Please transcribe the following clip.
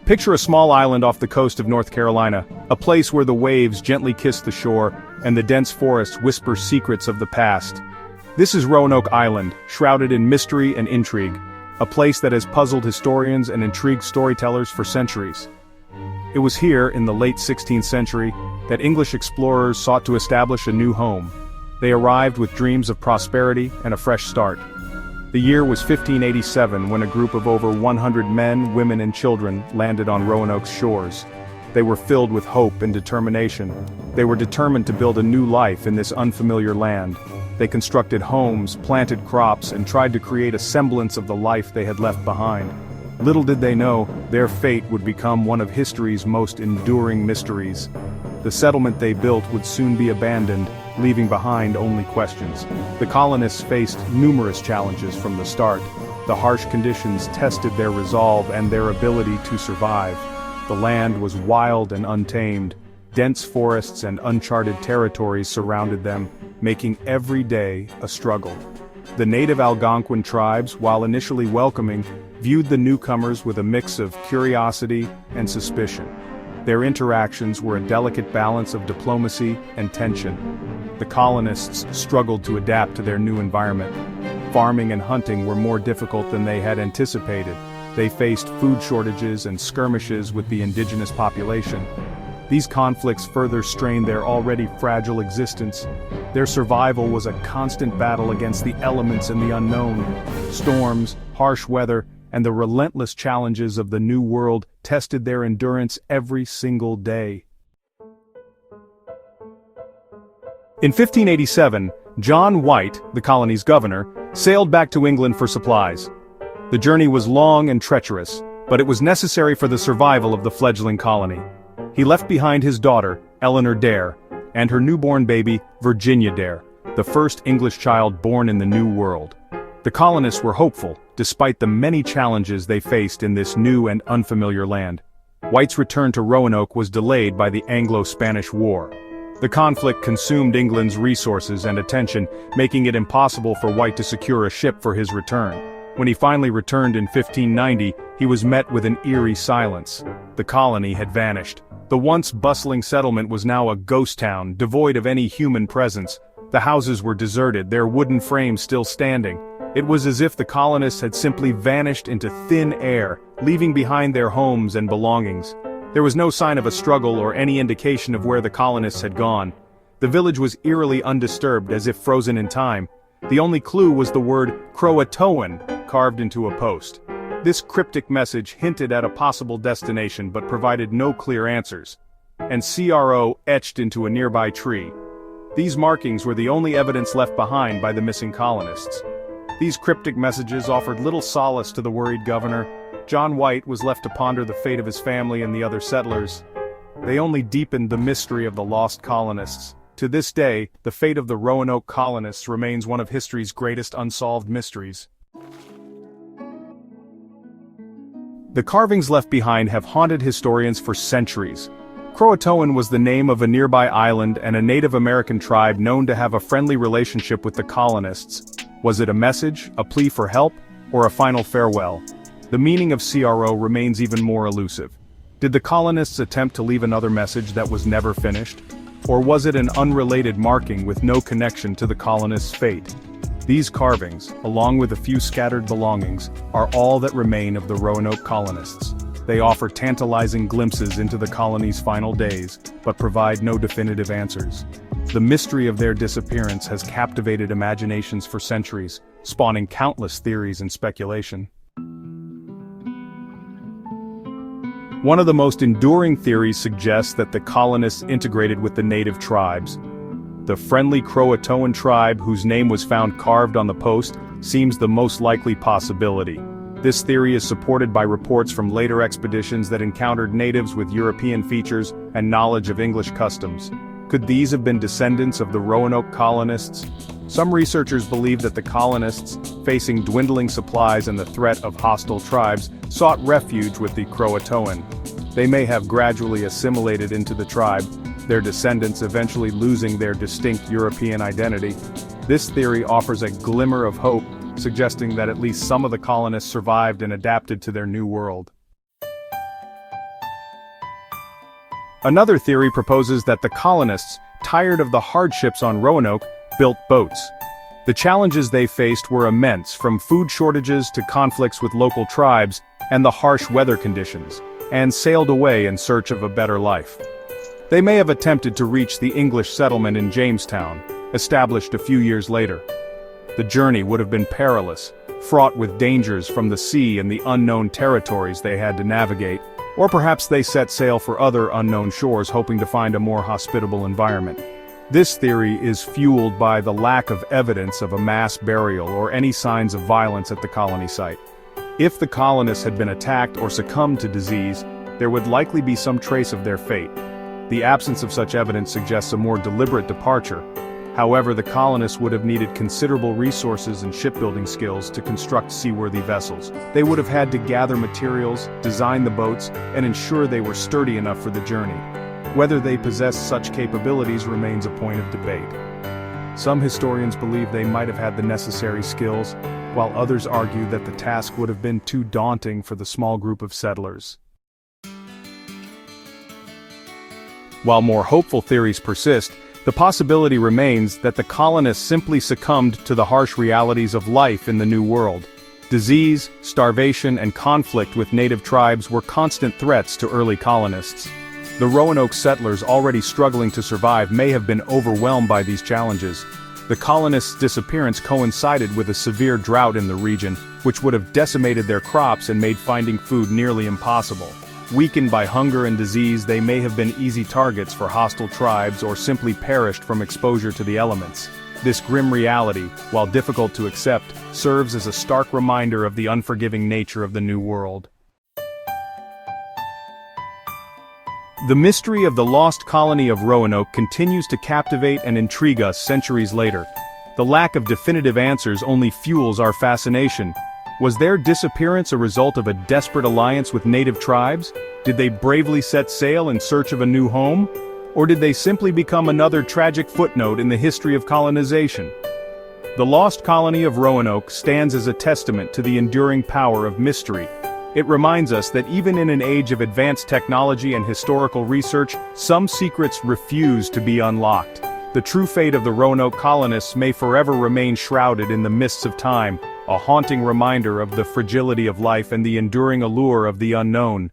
Picture a small island off the coast of North Carolina, a place where the waves gently kiss the shore and the dense forest whispers secrets of the past. This is Roanoke Island, shrouded in mystery and intrigue, a place that has puzzled historians and intrigued storytellers for centuries. It was here, in the late 16th century, that English explorers sought to establish a new home. They arrived with dreams of prosperity and a fresh start. The year was 1587 when a group of over 100 men, women and children landed on Roanoke's shores. They were filled with hope and determination. They were determined to build a new life in this unfamiliar land. They constructed homes, planted crops, and tried to create a semblance of the life they had left behind. Little did they know, their fate would become one of history's most enduring mysteries. The settlement they built would soon be abandoned, leaving behind only questions. The colonists faced numerous challenges from the start. The harsh conditions tested their resolve and their ability to survive. The land was wild and untamed. Dense forests and uncharted territories surrounded them, making every day a struggle. The native Algonquin tribes, while initially welcoming, viewed the newcomers with a mix of curiosity and suspicion. Their interactions were a delicate balance of diplomacy and tension. The colonists struggled to adapt to their new environment. Farming and hunting were more difficult than they had anticipated. They faced food shortages and skirmishes with the indigenous population. These conflicts further strained their already fragile existence. Their survival was a constant battle against the elements and the unknown. Storms, harsh weather, and the relentless challenges of the New World tested their endurance every single day. In 1587, John White, the colony's governor, sailed back to England for supplies. The journey was long and treacherous, but it was necessary for the survival of the fledgling colony. He left behind his daughter, Eleanor Dare, and her newborn baby, Virginia Dare, the first English child born in the New World. The colonists were hopeful, despite the many challenges they faced in this new and unfamiliar land. White's return to Roanoke was delayed by the Anglo-Spanish War. The conflict consumed England's resources and attention, making it impossible for White to secure a ship for his return. When he finally returned in 1590, he was met with an eerie silence. The colony had vanished. The once bustling settlement was now a ghost town, devoid of any human presence. The houses were deserted, their wooden frames still standing. It was as if the colonists had simply vanished into thin air, leaving behind their homes and belongings. There was no sign of a struggle or any indication of where the colonists had gone. The village was eerily undisturbed, as if frozen in time. The only clue was the word Croatoan carved into a post. This cryptic message hinted at a possible destination but provided no clear answers. And CRO etched into a nearby tree. These markings were the only evidence left behind by the missing colonists. These cryptic messages offered little solace to the worried governor. John White was left to ponder the fate of his family and the other settlers. They only deepened the mystery of the lost colonists. To this day, the fate of the Roanoke colonists remains one of history's greatest unsolved mysteries. The carvings left behind have haunted historians for centuries. Croatoan was the name of a nearby island and a Native American tribe known to have a friendly relationship with the colonists. Was it a message, a plea for help, or a final farewell? The meaning of CRO remains even more elusive. Did the colonists attempt to leave another message that was never finished? Or was it an unrelated marking with no connection to the colonists' fate? These carvings, along with a few scattered belongings, are all that remain of the Roanoke colonists. They offer tantalizing glimpses into the colony's final days, but provide no definitive answers. The mystery of their disappearance has captivated imaginations for centuries, spawning countless theories and speculation. One of the most enduring theories suggests that the colonists integrated with the native tribes. The friendly Croatoan tribe, whose name was found carved on the post, seems the most likely possibility. This theory is supported by reports from later expeditions that encountered natives with European features and knowledge of English customs. Could these have been descendants of the Roanoke colonists? Some researchers believe that the colonists, facing dwindling supplies and the threat of hostile tribes, sought refuge with the Croatoan. They may have gradually assimilated into the tribe, their descendants eventually losing their distinct European identity. This theory offers a glimmer of hope, suggesting that at least some of the colonists survived and adapted to their new world. Another theory proposes that the colonists, tired of the hardships on Roanoke, built boats. The challenges they faced were immense, from food shortages to conflicts with local tribes and the harsh weather conditions, and sailed away in search of a better life. They may have attempted to reach the English settlement in Jamestown, established a few years later. The journey would have been perilous, fraught with dangers from the sea and the unknown territories they had to navigate, or perhaps they set sail for other unknown shores hoping to find a more hospitable environment. This theory is fueled by the lack of evidence of a mass burial or any signs of violence at the colony site. If the colonists had been attacked or succumbed to disease, there would likely be some trace of their fate. The absence of such evidence suggests a more deliberate departure. However, the colonists would have needed considerable resources and shipbuilding skills to construct seaworthy vessels. They would have had to gather materials, design the boats, and ensure they were sturdy enough for the journey. Whether they possessed such capabilities remains a point of debate. Some historians believe they might have had the necessary skills, while others argue that the task would have been too daunting for the small group of settlers. While more hopeful theories persist, the possibility remains that the colonists simply succumbed to the harsh realities of life in the New World. Disease, starvation, and conflict with native tribes were constant threats to early colonists. The Roanoke settlers already struggling to survive may have been overwhelmed by these challenges. The colonists' disappearance coincided with a severe drought in the region, which would have decimated their crops and made finding food nearly impossible. Weakened by hunger and disease, they may have been easy targets for hostile tribes or simply perished from exposure to the elements. This grim reality, while difficult to accept, serves as a stark reminder of the unforgiving nature of the New World. The mystery of the lost colony of Roanoke continues to captivate and intrigue us centuries later. The lack of definitive answers only fuels our fascination. Was their disappearance a result of a desperate alliance with native tribes? Did they bravely set sail in search of a new home? Or did they simply become another tragic footnote in the history of colonization? The lost colony of Roanoke stands as a testament to the enduring power of mystery. It reminds us that even in an age of advanced technology and historical research, some secrets refuse to be unlocked. The true fate of the Roanoke colonists may forever remain shrouded in the mists of time, a haunting reminder of the fragility of life and the enduring allure of the unknown.